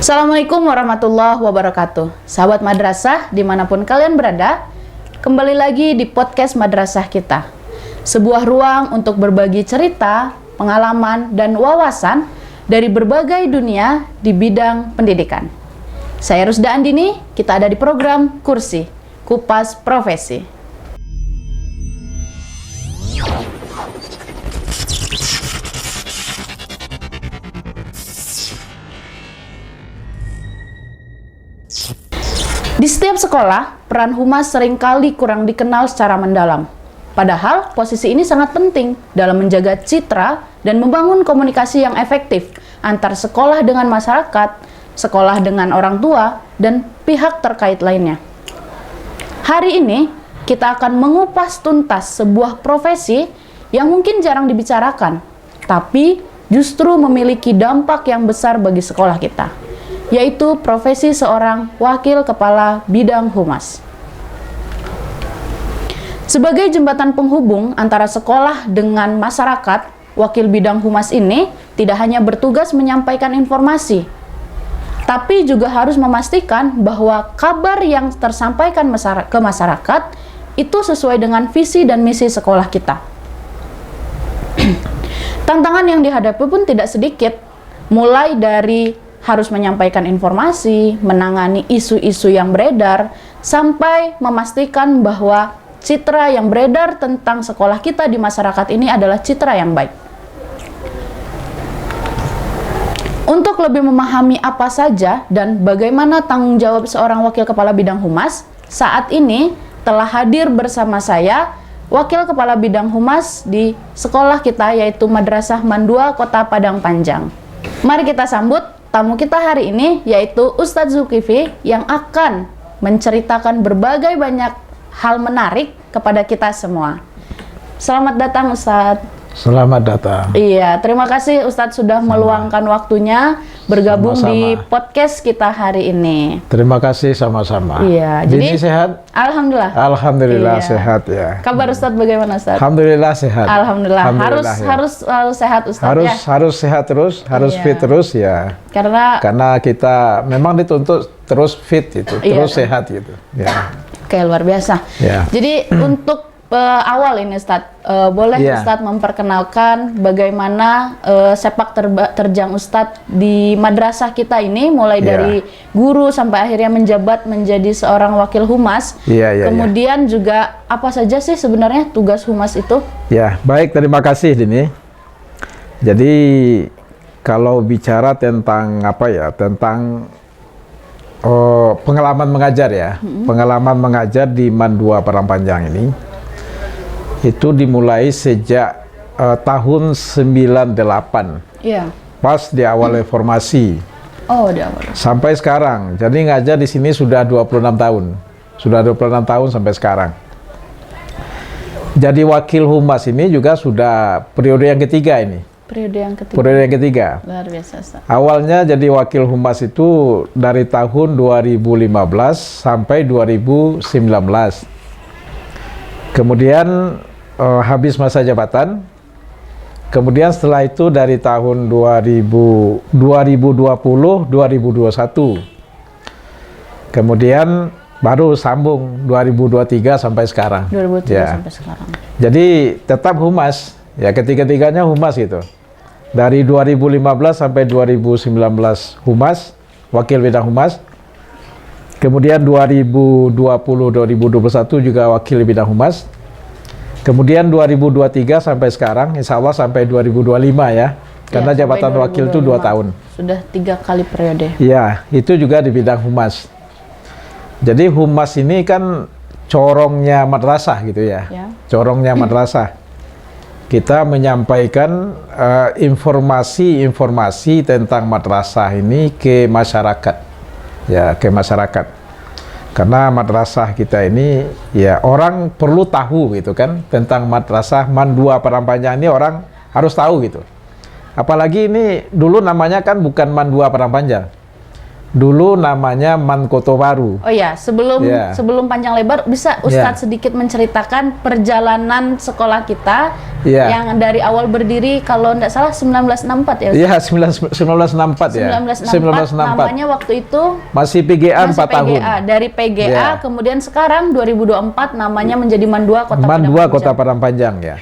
Assalamualaikum warahmatullahi wabarakatuh. Sahabat madrasah dimanapun kalian berada, kembali lagi di podcast madrasah kita. Sebuah ruang untuk berbagi cerita, pengalaman, dan wawasan dari berbagai dunia di bidang pendidikan. Saya Rusda Andini, kita ada di program Kursi, Kupas Profesi. Di setiap sekolah, peran humas seringkali kurang dikenal secara mendalam. Padahal, posisi ini sangat penting dalam menjaga citra dan membangun komunikasi yang efektif antar sekolah dengan masyarakat, sekolah dengan orang tua, dan pihak terkait lainnya. Hari ini, kita akan mengupas tuntas sebuah profesi yang mungkin jarang dibicarakan, tapi justru memiliki dampak yang besar bagi sekolah kita, yaitu profesi seorang wakil kepala bidang humas. Sebagai jembatan penghubung antara sekolah dengan masyarakat, wakil bidang humas ini tidak hanya bertugas menyampaikan informasi, tapi juga harus memastikan bahwa kabar yang tersampaikan ke masyarakat itu sesuai dengan visi dan misi sekolah kita. Tantangan yang dihadapi pun tidak sedikit, mulai dari harus menyampaikan informasi, menangani isu-isu yang beredar, sampai memastikan bahwa citra yang beredar tentang sekolah kita di masyarakat ini adalah citra yang baik. Untuk lebih memahami apa saja dan bagaimana tanggung jawab seorang wakil kepala bidang humas, saat ini telah hadir bersama saya wakil kepala bidang humas di sekolah kita, yaitu Madrasah Mandua Kota Padang Panjang. Mari kita sambut tamu kita hari ini, yaitu Ustadz Zulkifli, yang akan menceritakan berbagai banyak hal menarik kepada kita semua. Selamat datang, Ustadz. Selamat datang. Iya, terima kasih Ustadz sudah meluangkan waktunya bergabung di podcast kita hari ini. Terima kasih sama-sama. Iya, jadi sehat? Alhamdulillah. Alhamdulillah, iya. Sehat ya. Kabar Ustadz bagaimana, Ustadz? Alhamdulillah sehat. Alhamdulillah. Alhamdulillah, Harus selalu sehat, Ustadz, ya. Harus sehat terus, harus Iya. fit terus ya. Karena kita memang dituntut terus fit itu, Iya. terus sehat gitu. Ya. Oke, luar biasa. Ya. Jadi untuk awal ini, Ustadz, boleh Iya. Ustadz memperkenalkan bagaimana sepak terjang Ustadz di madrasah kita ini, mulai Iya. dari guru sampai akhirnya menjabat menjadi seorang wakil humas. Iya. Kemudian juga apa saja sih sebenarnya tugas humas itu? Ya, baik, terima kasih Dini. Jadi kalau bicara tentang tentang pengalaman mengajar ya, pengalaman mengajar di Mandua Padang Panjang ini, itu dimulai sejak tahun 98, Iya. pas di awal reformasi, Oh, di awal. sampai sekarang. Jadi ngajar di sini sudah 26 tahun, sampai sekarang. Jadi wakil humas ini juga sudah periode yang ketiga ini. Periode yang ketiga. Periode yang ketiga. Luar biasa, Ustadz. Awalnya jadi wakil humas itu dari tahun 2015 sampai 2019. Kemudian habis masa jabatan. Kemudian setelah itu dari tahun 2020-2021. Kemudian baru sambung 2023 sampai sekarang. 2003 Ya. sampai sekarang. Jadi tetap humas. Ya, ketiga-tiganya humas gitu. Dari 2015 sampai 2019 humas, wakil bidang humas. Kemudian 2020-2021 juga wakil bidang humas. Kemudian 2023 sampai sekarang, insya Allah sampai 2025 ya. Karena Ya, jabatan sampai wakil itu 2 tahun. Sudah 3 kali periode. Ya, itu juga di bidang humas. Jadi humas ini kan corongnya madrasah gitu ya. Ya. Corongnya madrasah. Kita menyampaikan informasi-informasi tentang madrasah ini ke masyarakat. Ya, ke masyarakat. Karena madrasah kita ini, ya orang perlu tahu gitu kan, tentang madrasah Mandua Padang Panjang ini orang harus tahu gitu. Apalagi ini dulu namanya kan bukan Mandua Padang Panjang. Dulu namanya Man Koto Baru. Oh ya, sebelum panjang lebar, bisa Ustadz sedikit menceritakan perjalanan sekolah kita yang dari awal berdiri, kalau tidak salah 1964 ya? Iya, 1964 ya. 1964. Namanya waktu itu masih PGA 4 tahun. Dari PGA, kemudian sekarang 2024 namanya menjadi Man 2 Kota Man Padang 2 Panjang. Kota Padang Panjang ya.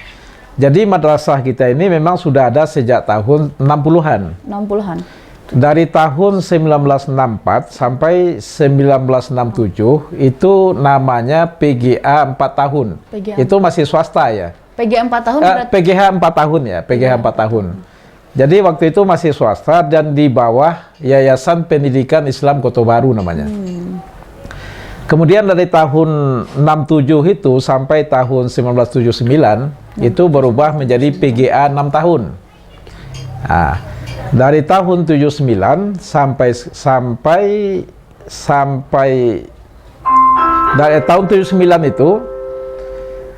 Jadi madrasah kita ini memang sudah ada sejak tahun 60-an. 60-an. Dari tahun 1964 sampai 1967 itu namanya PGA 4 tahun. Itu masih swasta ya. PGA 4 tahun PGH 4 tahun ya, PGH 4 tahun. Jadi waktu itu masih swasta dan di bawah Yayasan Pendidikan Islam Koto Baru namanya. Kemudian dari tahun 67 itu sampai tahun 1979 itu berubah menjadi PGA 6 tahun. Nah, dari tahun 79 sampai dari tahun 79 itu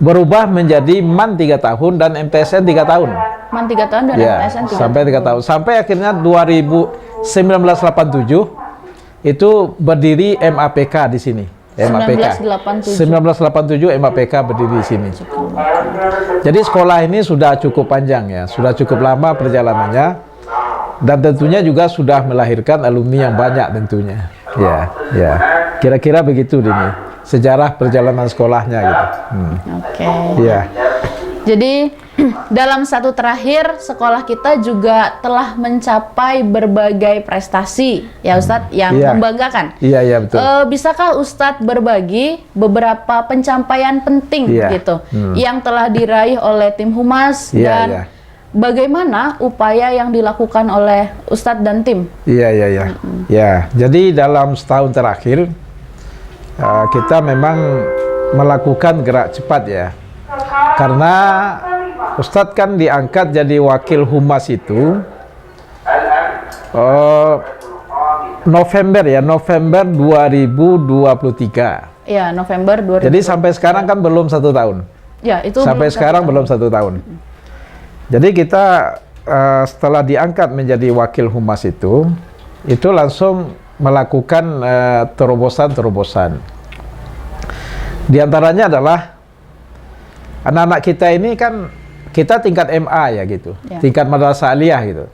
berubah menjadi MAN 3 tahun dan MTSN 3 tahun. MAN 3 tahun dan MTSN 3 sampai 3 tahun. Sampai akhirnya 1987 itu berdiri MAPK di sini. MAPK. 1987 MAPK berdiri di sini. Jadi sekolah ini sudah cukup panjang ya, sudah cukup lama perjalanannya. Dan tentunya juga sudah melahirkan alumni yang banyak tentunya. Ya. Kira-kira begitu ini sejarah perjalanan sekolahnya gitu. Oke. Ya. Jadi dalam satu terakhir sekolah kita juga telah mencapai berbagai prestasi ya Ustadz yang membanggakan. Iya betul. Bisakah Ustadz berbagi beberapa pencapaian penting gitu yang telah diraih oleh tim Humas dan bagaimana upaya yang dilakukan oleh Ustadz dan tim? Iya. Ya, jadi dalam setahun terakhir kita memang melakukan gerak cepat ya. Karena Ustadz kan diangkat jadi wakil Humas itu November 2023. Iya, November 2023. Jadi sampai sekarang kan belum 1 tahun. Ya, itu sampai sekarang belum 1 tahun. Jadi kita setelah diangkat menjadi wakil Humas itu langsung melakukan terobosan-terobosan. Di antaranya adalah anak-anak kita ini kan kita tingkat MA ya gitu, tingkat madrasah aliyah gitu.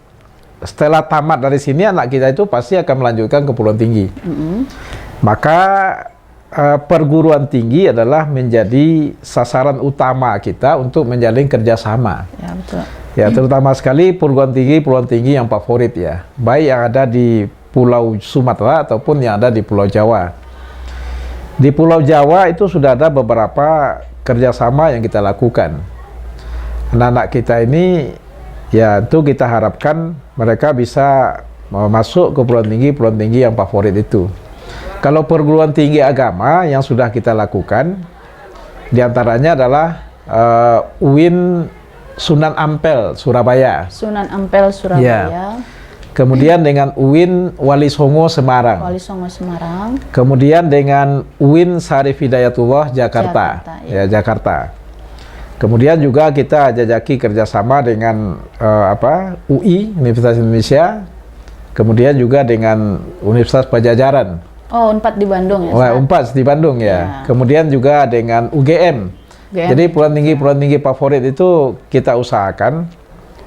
Setelah tamat dari sini anak kita itu pasti akan melanjutkan ke perguruan tinggi. Maka perguruan tinggi adalah menjadi sasaran utama kita untuk menjalin kerjasama. Ya, betul. Ya, terutama sekali perguruan tinggi yang favorit ya, baik yang ada di Pulau Sumatera ataupun yang ada di Pulau Jawa. Di Pulau Jawa itu sudah ada beberapa kerjasama yang kita lakukan. Anak-anak kita ini ya itu kita harapkan mereka bisa masuk ke perguruan tinggi yang favorit itu. Kalau perguruan tinggi agama yang sudah kita lakukan, diantaranya adalah UIN Sunan Ampel Surabaya. Sunan Ampel Surabaya. Ya. Kemudian dengan UIN Wali Songo Semarang. Wali Songo Semarang. Kemudian dengan UIN Syarif Hidayatullah Jakarta. Jakarta. Kemudian juga kita jajaki kerjasama dengan UI Universitas Indonesia. Kemudian juga dengan Universitas Pajajaran. Oh, Unpad di Bandung ya? Unpad di Bandung ya. Kemudian juga dengan UGM. Jadi perguruan tinggi favorit itu kita usahakan,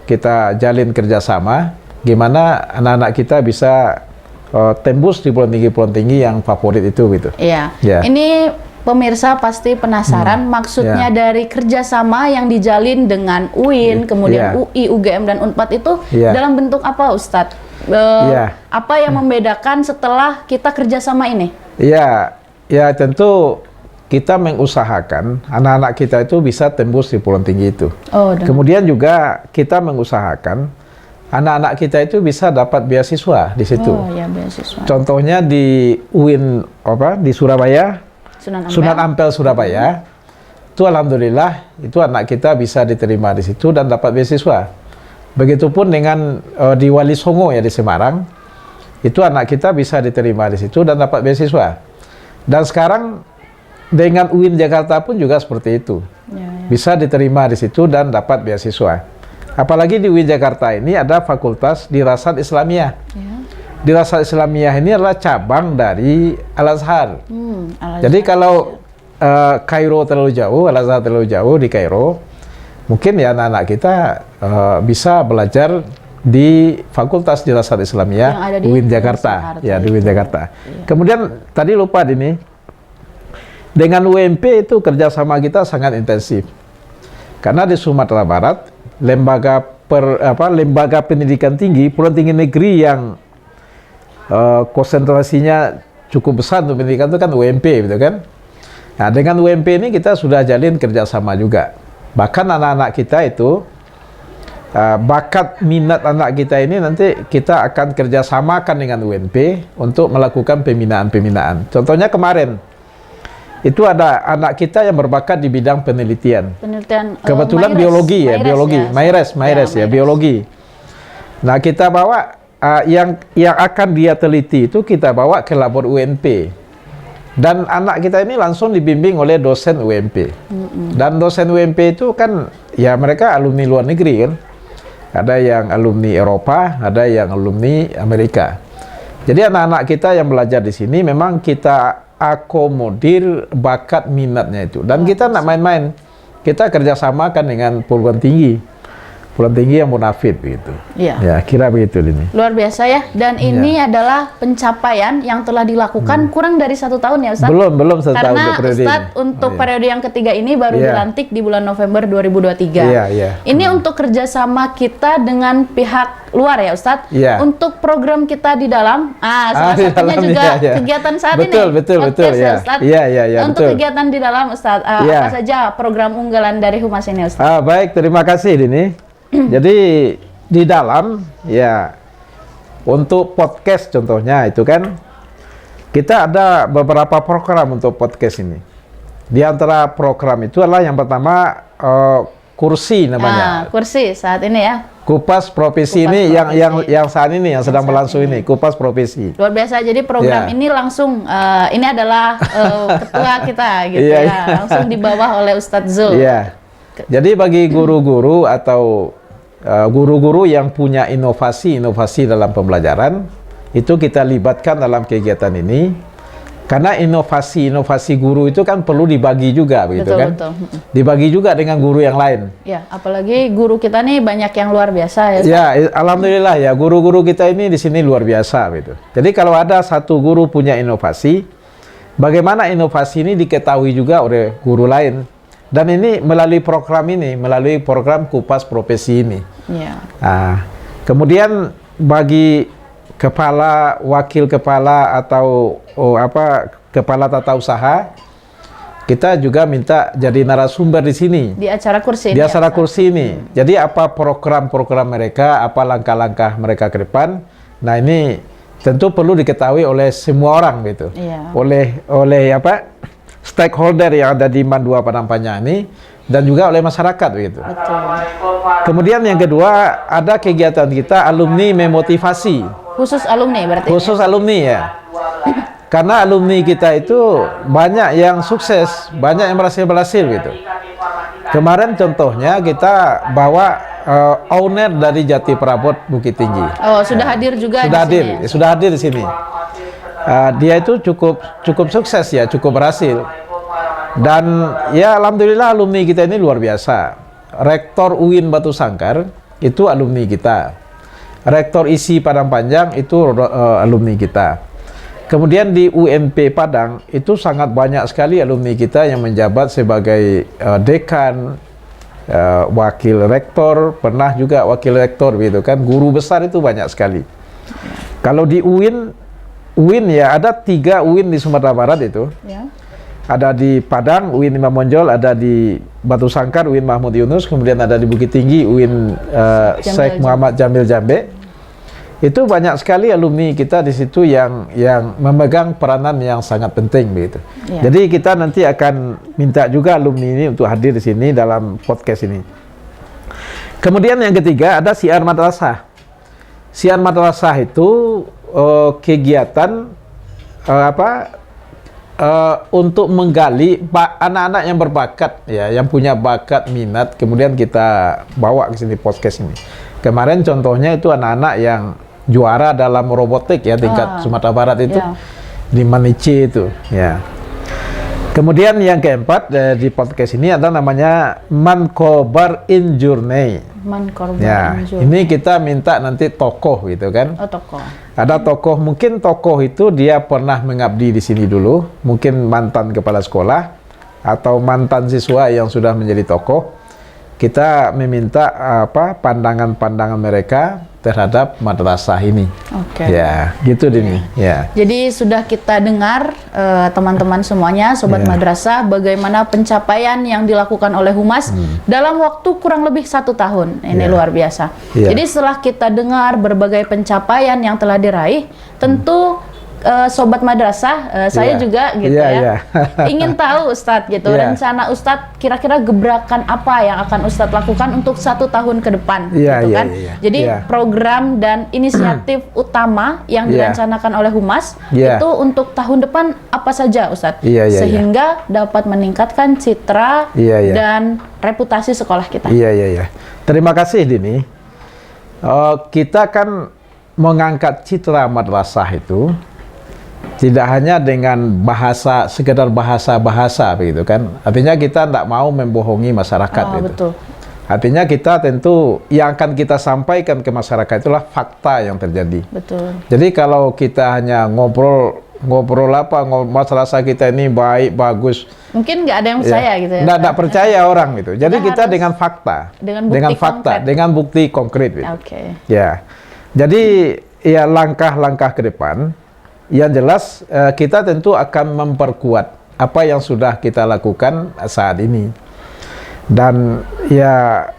kita jalin kerjasama, gimana anak-anak kita bisa tembus di perguruan tinggi yang favorit itu gitu. Iya. Ini pemirsa pasti penasaran maksudnya dari kerjasama yang dijalin dengan UIN, kemudian UI, UGM dan Unpad itu dalam bentuk apa, Ustadz? Apa yang membedakan setelah kita kerjasama ini? Ya tentu kita mengusahakan anak-anak kita itu bisa tembus di perguruan tinggi itu. Kemudian juga kita mengusahakan anak-anak kita itu bisa dapat beasiswa di situ. Beasiswa. Contohnya di UIN di Surabaya, Sunan Ampel Surabaya, itu alhamdulillah itu anak kita bisa diterima di situ dan dapat beasiswa. Begitupun dengan di Wali Songo ya di Semarang, itu anak kita bisa diterima di situ dan dapat beasiswa. Dan sekarang dengan UIN Jakarta pun juga seperti itu, bisa diterima di situ dan dapat beasiswa. Apalagi di UIN Jakarta ini ada fakultas dirasat Islamiyah. Dirasat Islamiyah ini adalah cabang dari Al-Azhar. Jadi kalau Kairo terlalu jauh, Al-Azhar terlalu jauh di Kairo, mungkin ya anak-anak kita bisa belajar di Fakultas Dirasat Islamiyah Yang ada di UIN Jakarta, ya di UIN Jakarta. Kemudian tadi lupa ini, dengan UMP itu kerjasama kita sangat intensif, karena di Sumatera Barat lembaga pendidikan tinggi, perguruan tinggi negeri yang konsentrasinya cukup besar untuk pendidikan itu kan UMP, gitu kan. Nah, dengan UMP ini kita sudah jalin kerjasama juga. Bahkan anak-anak kita itu bakat minat anak kita ini nanti kita akan kerjasamakan dengan UMP untuk melakukan pembinaan-pembinaan. Contohnya kemarin itu ada anak kita yang berbakat di bidang penelitian. Kebetulan biologi ya, biologi, Maires ya, biologi. Nah, kita bawa yang akan dia teliti itu kita bawa ke labor UNP. Dan anak kita ini langsung dibimbing oleh dosen UMP. Dan dosen UMP itu kan ya mereka alumni luar negeri kan. Ada yang alumni Eropa, ada yang alumni Amerika. Jadi anak-anak kita yang belajar di sini memang kita akomodir bakat minatnya itu. Dan kita nak main-main. Kita kerjasamakan dengan perguruan tinggi yang munafid begitu. Iya. Ya, kira begitu ini. Luar biasa ya. Dan ini adalah pencapaian yang telah dilakukan kurang dari 1 tahun ya Ustadz? Belum 1 tahun Karena untuk periode Ustadz ini. untuk periode yang ketiga ini baru dilantik di bulan November 2023. Iya. Ini untuk kerjasama kita dengan pihak luar ya Ustadz. Iya. Untuk program kita di dalam, salah di satunya dalam, juga iya. kegiatan saat Betul, ini. betul, Podcast ya. Ustadz. Iya, Untuk betul. kegiatan di dalam Ustadz, Iya. apa saja program unggulan dari Humas ini Ustadz? Baik, terima kasih Dini. Jadi di dalam ya untuk podcast contohnya itu kan kita ada beberapa program untuk podcast ini. Di antara program itu adalah yang pertama kursi namanya. Kursi saat ini ya. Kupas Profesi ini yang saat ini yang sedang berlangsung ini, Kupas Profesi. Luar biasa. Jadi program ini langsung ini adalah ketua kita gitu ya. Langsung di bawah oleh Ustadz Zul. Iya. Jadi bagi guru-guru atau guru-guru yang punya inovasi dalam pembelajaran, itu kita libatkan dalam kegiatan ini. Karena inovasi guru itu kan perlu dibagi juga, begitu kan? Betul. Dibagi juga dengan guru yang lain. Ya, apalagi guru kita nih banyak yang luar biasa ya. Ya, alhamdulillah ya, guru-guru kita ini di sini luar biasa, gitu. Jadi kalau ada satu guru punya inovasi, bagaimana inovasi ini diketahui juga oleh guru lain. Dan ini melalui program Kupas Profesi ini. Ya. Kemudian bagi kepala, wakil kepala atau kepala tata usaha, kita juga minta jadi narasumber di sini. Di acara kursi ini. Di acara kursi ini. Jadi apa program-program mereka, apa langkah-langkah mereka ke depan. Nah, ini tentu perlu diketahui oleh semua orang gitu. Iya. Oleh stakeholder yang ada di MAN 2 Padang Panjang ini dan juga oleh masyarakat begitu. Betul. Kemudian yang kedua ada kegiatan kita alumni memotivasi. Khusus alumni berarti. Khusus alumni ya. Karena alumni kita itu banyak yang sukses, banyak yang berhasil gitu. Kemarin contohnya kita bawa owner dari Jati Prabot Bukit Tinggi. Oh, sudah hadir juga sudah di hadir, sini. Sudah hadir di sini. Dia itu cukup sukses ya, cukup berhasil. Dan ya alhamdulillah alumni kita ini luar biasa. Rektor UIN Batu Sangkar itu alumni kita. Rektor ISI Padang Panjang itu alumni kita. Kemudian di UNP Padang itu sangat banyak sekali alumni kita yang menjabat sebagai dekan, wakil rektor, pernah juga wakil rektor gitu kan. Guru besar itu banyak sekali. Kalau di UIN ya ada 3 UIN di Sumatera Barat itu. Ya. Ada di Padang, UIN Imam Bonjol, ada di Batu Sangkar, UIN Mahmud Yunus, kemudian ada di Bukit Tinggi, UIN Syekh Muhammad Jamil Jambe. Itu banyak sekali alumni kita di situ yang memegang peranan yang sangat penting begitu. Ya. Jadi kita nanti akan minta juga alumni ini untuk hadir di sini dalam podcast ini. Kemudian yang ketiga ada Siar Madrasah. Siar Madrasah itu kegiatan untuk menggali anak-anak yang berbakat ya, yang punya bakat minat, kemudian kita bawa ke sini podcast ini. Kemarin contohnya itu anak-anak yang juara dalam robotik ya tingkat Sumatera Barat itu di Manici itu ya. Kemudian yang keempat di podcast ini ada namanya Mankobar in Journey. Mankobar Ya, in Journey. ini kita minta nanti tokoh gitu kan. Oh, tokoh. Ada tokoh, mungkin tokoh itu dia pernah mengabdi di sini dulu, mungkin mantan kepala sekolah atau mantan siswa yang sudah menjadi tokoh. Kita meminta pandangan-pandangan mereka terhadap madrasah ini. Oke. Ya, gitu Dini. Ya. Jadi sudah kita dengar teman-teman semuanya, sobat madrasah, bagaimana pencapaian yang dilakukan oleh Humas dalam waktu kurang lebih 1 tahun. Ini luar biasa. Jadi setelah kita dengar berbagai pencapaian yang telah diraih, tentu sobat madrasah, saya juga gitu ingin tahu Ustadz gitu, rencana Ustadz kira-kira gebrakan apa yang akan Ustadz lakukan untuk 1 tahun ke depan gitu kan. Jadi program dan inisiatif utama yang direncanakan oleh Humas itu untuk tahun depan apa saja Ustadz, sehingga dapat meningkatkan citra dan reputasi sekolah kita. Terima kasih Dini. Kita kan mengangkat citra madrasah itu tidak hanya dengan bahasa, sekedar bahasa begitu kan. Artinya kita tidak mau membohongi masyarakat gitu. Betul. Artinya kita tentu yang akan kita sampaikan ke masyarakat itulah fakta yang terjadi. Betul. Jadi kalau kita hanya ngobrol madrasah kita ini baik, bagus. Mungkin nggak ada yang percaya gitu ya. Nggak percaya orang gitu. Jadi kita dengan fakta, dengan bukti konkret gitu. Ya. Jadi ya langkah-langkah ke depan yang jelas kita tentu akan memperkuat apa yang sudah kita lakukan saat ini. Dan ya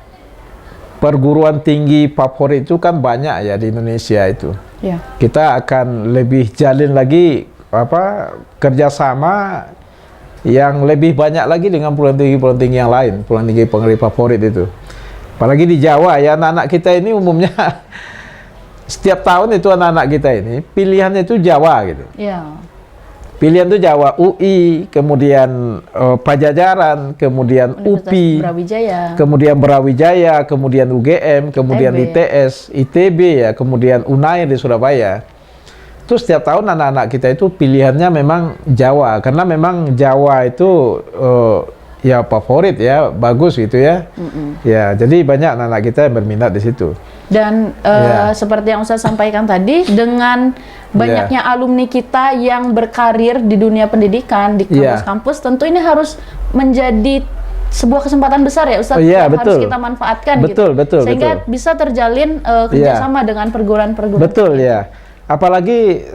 perguruan tinggi favorit itu kan banyak ya di Indonesia itu. Kita akan lebih jalin lagi kerjasama yang lebih banyak lagi dengan perguruan tinggi yang lain, perguruan tinggi favorit itu. Apalagi di Jawa ya, anak-anak kita ini umumnya setiap tahun itu anak-anak kita ini pilihannya itu Jawa gitu. Pilihan itu Jawa, UI, kemudian Pajajaran, kemudian UPI, kemudian Brawijaya, kemudian UGM, kemudian ITS, ITB ya, kemudian UNAIR di Surabaya. Itu setiap tahun anak-anak kita itu pilihannya memang Jawa, karena memang Jawa itu ya favorit ya, bagus gitu ya. Ya, jadi banyak anak-anak kita yang berminat di situ. Dan seperti yang Ustaz sampaikan tadi, dengan banyaknya alumni kita yang berkarir di dunia pendidikan, di kampus-kampus, tentu ini harus menjadi sebuah kesempatan besar ya Ustaz, yang harus kita manfaatkan sehingga bisa terjalin kerjasama dengan perguruan-perguruan. Betul ya. Apalagi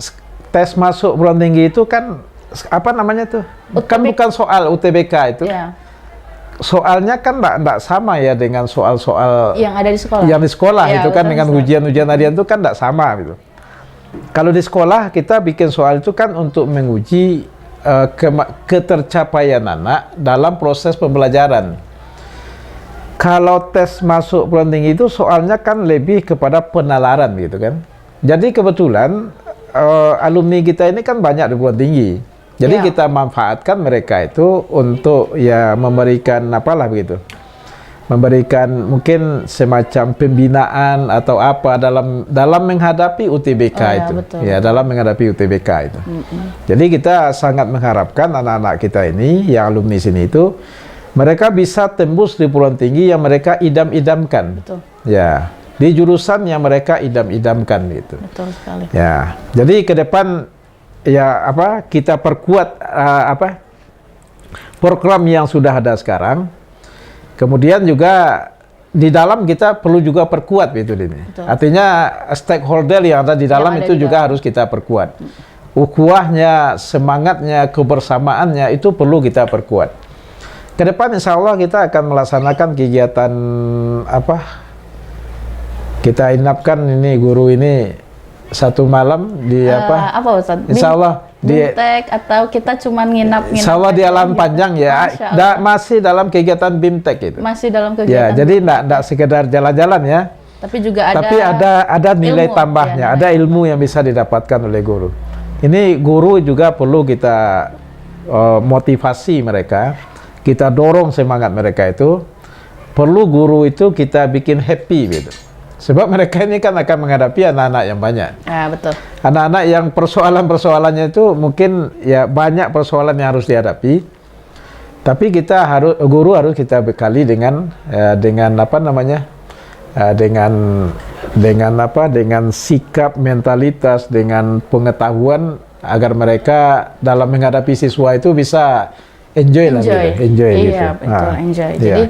tes masuk perguruan tinggi itu kan apa namanya tuh? Kan bukan soal UTBK itu. Soalnya kan enggak sama ya dengan soal-soal yang ada di sekolah. Yang di sekolah itu kan dengan ujian-ujian harian itu kan enggak sama gitu. Kalau di sekolah kita bikin soal itu kan untuk menguji ketercapaian anak dalam proses pembelajaran. Kalau tes masuk perguruan tinggi itu soalnya kan lebih kepada penalaran gitu kan. Jadi kebetulan alumni kita ini kan banyak di perguruan tinggi. Jadi kita manfaatkan mereka itu untuk ya memberikan apalah begitu. Memberikan mungkin semacam pembinaan atau apa dalam menghadapi UTBK itu. Ya, dalam menghadapi UTBK itu. Jadi kita sangat mengharapkan anak-anak kita ini yang alumni sini itu mereka bisa tembus di perguruan tinggi yang mereka idam-idamkan. Ya, di jurusan yang mereka idam-idamkan gitu. Betul sekali. Ya, jadi ke depan ya kita perkuat program yang sudah ada sekarang. Kemudian juga di dalam kita perlu juga perkuat gitu ini. Artinya stakeholder yang ada di dalam itu juga harus kita perkuat. Ukhuwahnya, semangatnya, kebersamaannya itu perlu kita perkuat. Ke depan insya Allah kita akan melaksanakan kegiatan kita inapkan ini guru ini 1 malam di Ustaz? Insya Allah di BIMTEK atau kita cuma nginap-nginap? Insya Allah di alam panjang ya, masih dalam kegiatan BIMTEK itu. Masih dalam kegiatan. Ya, jadi enggak sekedar jalan-jalan ya. Tapi juga ada nilai tambahnya, ada ilmu yang bisa didapatkan oleh guru. Ini guru juga perlu kita motivasi mereka, kita dorong semangat mereka itu. Perlu guru itu kita bikin happy gitu. Sebab mereka ini kan akan menghadapi anak-anak yang banyak. Ya, betul. Anak-anak yang persoalan-persoalannya itu mungkin ya banyak persoalan yang harus dihadapi. Tapi kita harus, guru harus kita bekali dengan apa namanya, dengan sikap, mentalitas, dengan pengetahuan agar mereka dalam menghadapi siswa itu bisa enjoy lah gitu. Enjoy iya, gitu. betul, enjoy. Iya. Jadi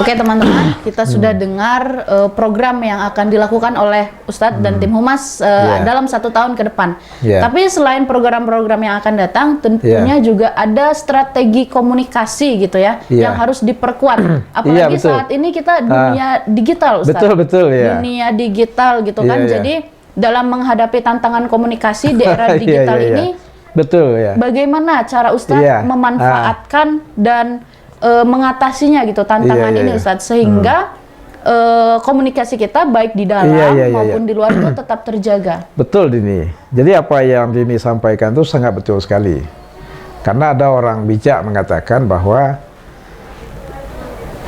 oke teman-teman, kita sudah dengar program yang akan dilakukan oleh Ustadz dan tim Humas dalam 1 tahun ke depan. Tapi selain program-program yang akan datang, tentunya juga ada strategi komunikasi gitu ya, yang harus diperkuat. Apalagi saat ini kita dunia digital, Ustadz. Betul ya. Dunia digital gitu kan. Jadi dalam menghadapi tantangan komunikasi di era digital ini, betul ya. Bagaimana cara Ustadz memanfaatkan dan mengatasinya gitu tantangan ini Ustadz, sehingga komunikasi kita baik di dalam maupun di luar itu tetap terjaga. Betul Dini. Jadi apa yang Dini sampaikan itu sangat betul sekali. Karena ada orang bijak mengatakan bahwa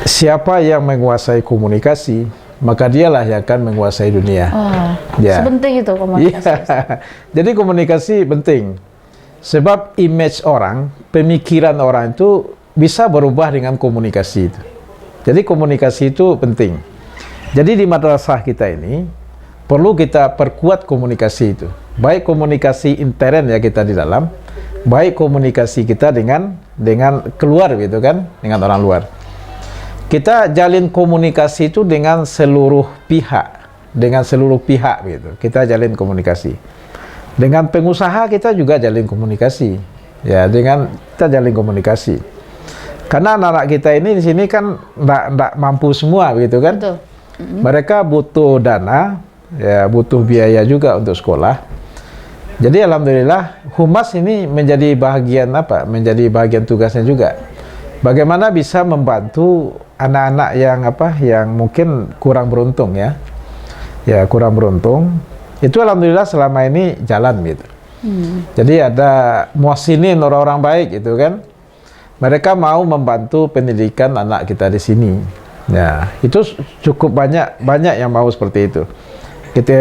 siapa yang menguasai komunikasi, maka dialah yang akan menguasai dunia. Sepenting itu komunikasi. Jadi komunikasi penting. Sebab image orang, pemikiran orang itu bisa berubah dengan komunikasi itu. Jadi komunikasi itu penting. Jadi di madrasah kita ini perlu kita perkuat komunikasi itu. Baik komunikasi intern ya kita di dalam, baik komunikasi kita dengan keluar gitu kan, dengan orang luar. Kita jalin komunikasi itu dengan seluruh pihak, gitu. Kita jalin komunikasi. Dengan pengusaha kita juga jalin komunikasi. Ya, kita jalin komunikasi. Karena anak-anak kita ini di sini kan enggak mampu semua begitu kan. Betul. Mereka butuh dana, ya butuh biaya juga untuk sekolah. Jadi alhamdulillah Humas ini menjadi bagian tugasnya juga. Bagaimana bisa membantu anak-anak yang mungkin kurang beruntung ya. Ya, kurang beruntung. Itu alhamdulillah selama ini jalan gitu. Jadi ada muhsinin, orang-orang baik gitu kan. Mereka mau membantu pendidikan anak kita di sini. Ya, itu cukup banyak yang mau seperti itu.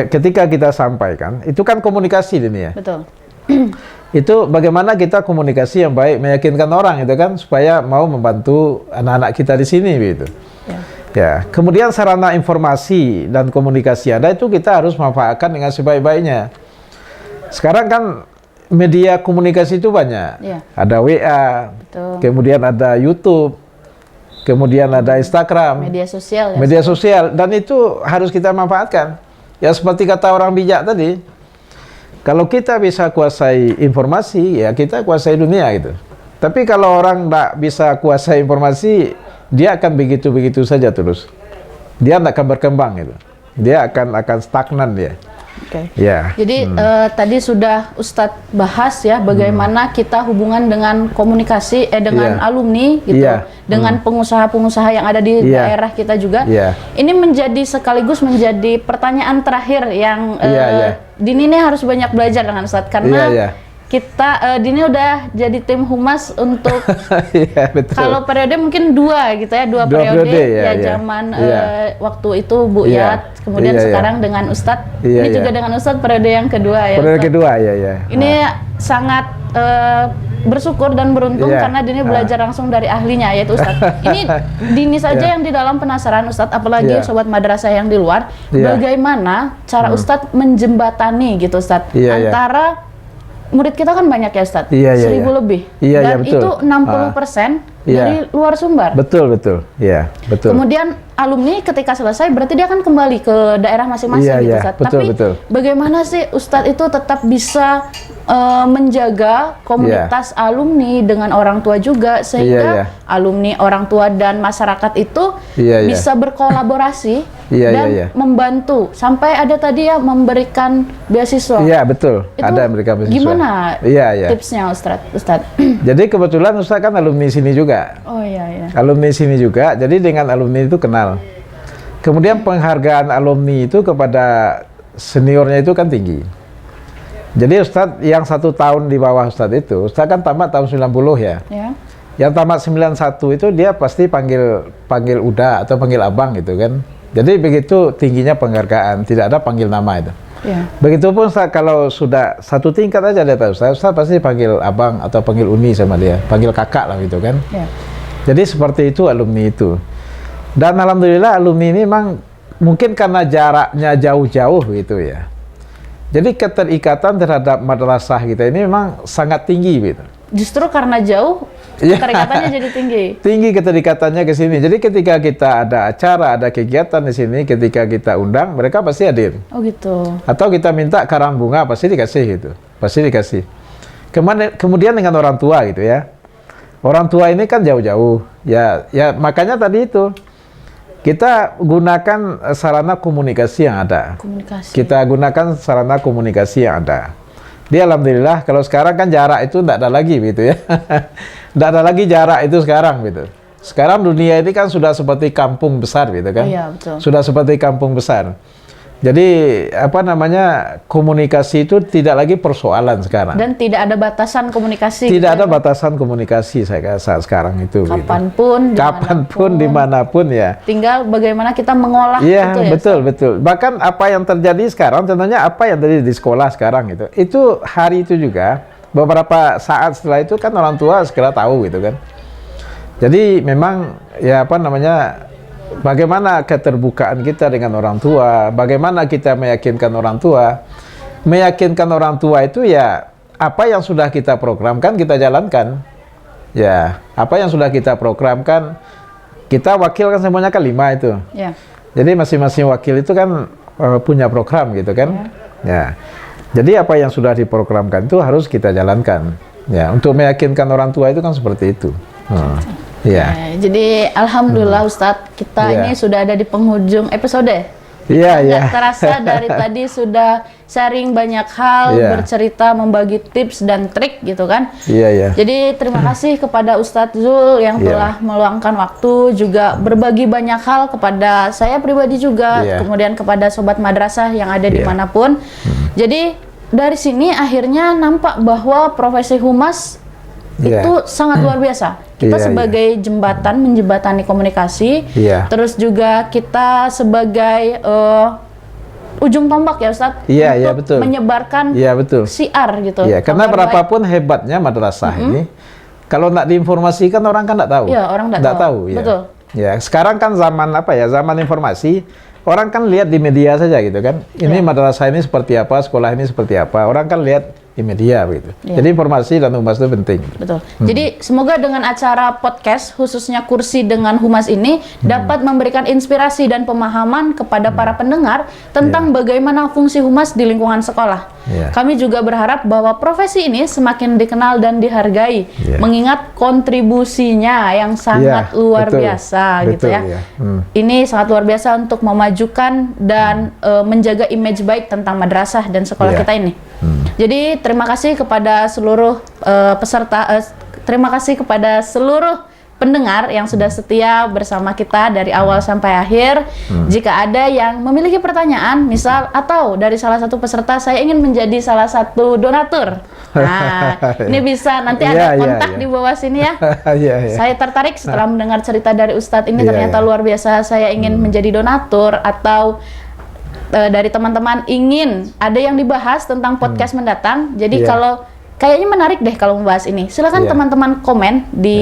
Ketika kita sampaikan, itu kan komunikasi ini ya. Betul. Itu bagaimana kita komunikasi yang baik, meyakinkan orang itu kan supaya mau membantu anak-anak kita di sini gitu. Ya, kemudian sarana informasi dan komunikasi ada itu kita harus manfaatkan dengan sebaik-baiknya. Sekarang kan media komunikasi itu banyak. Ada WA, kemudian ada YouTube, kemudian ada Instagram, media sosial. Media sosial, dan itu harus kita manfaatkan. Ya seperti kata orang bijak tadi, kalau kita bisa kuasai informasi, ya kita kuasai dunia gitu. Tapi kalau orang tidak bisa kuasai informasi, dia akan begitu-begitu saja terus. Dia tidak akan berkembang gitu. Dia akan stagnan dia. Jadi tadi sudah Ustadz bahas ya bagaimana kita hubungan dengan komunikasi dengan alumni gitu, dengan pengusaha-pengusaha yang ada di daerah kita juga. Ini sekaligus menjadi pertanyaan terakhir yang Dini ini harus banyak belajar dengan Ustadz karena kita Dini udah jadi tim Humas untuk kalau periode mungkin dua gitu ya, dua periode zaman waktu itu Bu Yat, kemudian sekarang dengan Ustadz, ini juga dengan Ustadz periode yang kedua ya. Periode kedua Ini sangat bersyukur dan beruntung karena Dini belajar langsung dari ahlinya yaitu Ustadz. Ini Dini saja yang di dalam penasaran Ustadz, apalagi sobat madrasah yang di luar, bagaimana cara Ustadz menjembatani gitu Ustadz antara murid kita kan banyak ya Ustadz, 1000 lebih, dan itu 60% dari luar Sumbar. Betul. Iya, betul. Kemudian alumni ketika selesai berarti dia akan kembali ke daerah masing-masing gitu Ustadz. Tapi bagaimana sih Ustadz itu tetap bisa menjaga komunitas alumni dengan orang tua juga sehingga alumni, orang tua dan masyarakat itu bisa berkolaborasi dan membantu sampai ada tadi ya memberikan beasiswa. Iya betul. Itu ada memberikan beasiswa. Gimana tipsnya Ustadz? Jadi kebetulan Ustadz kan alumni sini juga. Alumni sini juga. Jadi dengan alumni itu kenal. Kemudian penghargaan alumni itu kepada seniornya itu kan tinggi. Jadi Ustadz yang 1 tahun di bawah Ustadz itu, Ustadz kan tamat tahun 90 ya. Yang tamat 91 itu dia pasti panggil Uda atau panggil Abang gitu kan. Jadi begitu tingginya penghargaan, tidak ada panggil nama itu. Ya. Begitupun kalau sudah satu tingkat aja di atas Ustaz pasti panggil abang atau panggil uni sama dia, panggil kakak lah gitu kan. Ya. Jadi seperti itu alumni itu. Dan alhamdulillah alumni ini memang mungkin karena jaraknya jauh-jauh gitu ya. Jadi keterikatan terhadap madrasah kita ini memang sangat tinggi gitu. Justru karena jauh, Iya. keterikatannya jadi tinggi. Tinggi keterikatannya ke sini. Jadi ketika kita ada acara, ada kegiatan di sini, ketika kita undang, mereka pasti hadir. Oh gitu. Atau kita minta karang bunga, pasti dikasih gitu. Pasti dikasih. Kemudian dengan orang tua gitu ya. Orang tua ini kan jauh-jauh. Ya makanya tadi itu kita gunakan sarana komunikasi yang ada. Komunikasi. Kita gunakan sarana komunikasi yang ada. Dia alhamdulillah kalau sekarang kan jarak itu tidak ada lagi gitu ya. Tidak ada lagi jarak itu sekarang gitu. Sekarang dunia ini kan sudah seperti kampung besar gitu kan. Iya, betul. Sudah seperti kampung besar. Jadi apa namanya komunikasi itu tidak lagi persoalan sekarang. Dan tidak ada batasan komunikasi. Tidak gitu ada ya, Pak? batasan komunikasi saya saat sekarang itu. Kapanpun, gitu. Kapanpun, dimanapun ya. Tinggal bagaimana kita mengolah Iya, itu ya. betul, betul. Bahkan apa yang terjadi sekarang, contohnya apa yang terjadi di sekolah sekarang gitu. Itu hari itu juga, beberapa saat setelah itu kan orang tua segera tahu gitu kan. Jadi memang ya apa namanya, bagaimana keterbukaan kita dengan orang tua, bagaimana kita meyakinkan orang tua. Meyakinkan orang tua itu ya apa yang sudah kita programkan kita jalankan. Ya, apa yang sudah kita programkan, kita wakil kan semuanya kan 5 itu. Ya. Jadi masing-masing wakil itu kan punya program gitu kan. Ya. Jadi apa yang sudah diprogramkan itu harus kita jalankan. Ya, untuk meyakinkan orang tua itu kan seperti itu. Ya. Nah, jadi alhamdulillah Ustadz, kita Iya. ini sudah ada di penghujung episode. Iya, iya. Nggak terasa dari tadi sudah sharing banyak hal, Iya. bercerita, membagi tips dan trik gitu kan. Iya, iya. Jadi terima kasih kepada Ustadz Zul yang Iya. telah meluangkan waktu, juga berbagi banyak hal kepada saya pribadi juga, Iya. kemudian kepada sobat madrasah yang ada Iya. dimanapun. Jadi dari sini akhirnya nampak bahwa profesi humas Iya. itu sangat luar biasa. Kita Iya, sebagai jembatan menjembatani komunikasi, Iya. terus juga kita sebagai ujung tombak ya Ustadz, Iya, iya, untuk betul. menyebarkan Iya, betul. siar gitu. Iya, karena kabar baik. berapapun hebatnya madrasah ini, kalau nggak diinformasikan orang kan nggak tahu. Iya, orang nggak tahu. Ya. Betul. Ya, sekarang kan zaman apa ya? Zaman informasi. Orang kan lihat di media saja gitu kan. Ini Iya. madrasah ini seperti apa, sekolah ini seperti apa. Orang kan lihat di media begitu. Iya. Jadi informasi dan humas itu penting. Betul. Jadi semoga dengan acara podcast khususnya kursi dengan humas ini dapat memberikan inspirasi dan pemahaman kepada para pendengar tentang bagaimana fungsi humas di lingkungan sekolah. Iya. Kami juga berharap bahwa profesi ini semakin dikenal dan dihargai, Iya. mengingat kontribusinya yang sangat Iya, luar betul. biasa gitu Betul, ya. iya. Ini sangat luar biasa untuk memajukan dan menjaga image baik tentang madrasah dan sekolah Iya. kita ini. Jadi terima kasih kepada seluruh terima kasih kepada seluruh pendengar yang sudah setia bersama kita dari awal sampai akhir. Jika ada yang memiliki pertanyaan, misal atau dari salah satu peserta saya ingin menjadi salah satu donatur. Nah, ini bisa nanti ada Iya, iya, kontak iya. di bawah sini ya. Iya, iya. Saya tertarik setelah mendengar cerita dari Ustadz ini, Iya, ternyata iya. luar biasa. Saya ingin menjadi donatur, atau dari teman-teman ingin ada yang dibahas tentang podcast mendatang. Jadi Iya. kalau kayaknya menarik deh kalau membahas ini, silakan Iya. teman-teman komen di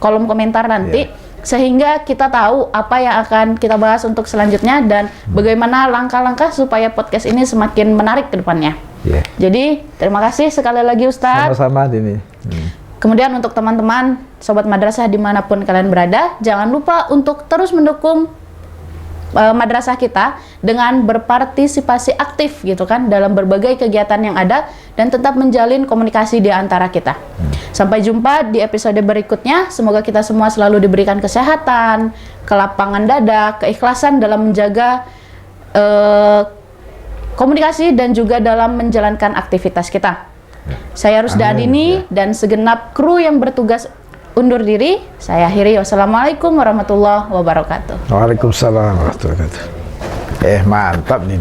kolom komentar nanti, sehingga kita tahu apa yang akan kita bahas untuk selanjutnya dan bagaimana langkah-langkah supaya podcast ini semakin menarik ke depannya. Iya. Jadi terima kasih sekali lagi Ustadz. Sama-sama Dini. Kemudian untuk teman-teman sobat madrasah dimanapun kalian berada, jangan lupa untuk terus mendukung madrasah kita dengan berpartisipasi aktif gitu kan dalam berbagai kegiatan yang ada dan tetap menjalin komunikasi di antara kita. Sampai jumpa di episode berikutnya. Semoga kita semua selalu diberikan kesehatan, kelapangan dada, keikhlasan dalam menjaga komunikasi dan juga dalam menjalankan aktivitas kita. Saya Rusda Adini dan segenap kru yang bertugas undur diri. Saya akhiri. Wassalamualaikum warahmatullahi wabarakatuh. Waalaikumsalam warahmatullahi wabarakatuh. Mantap nih.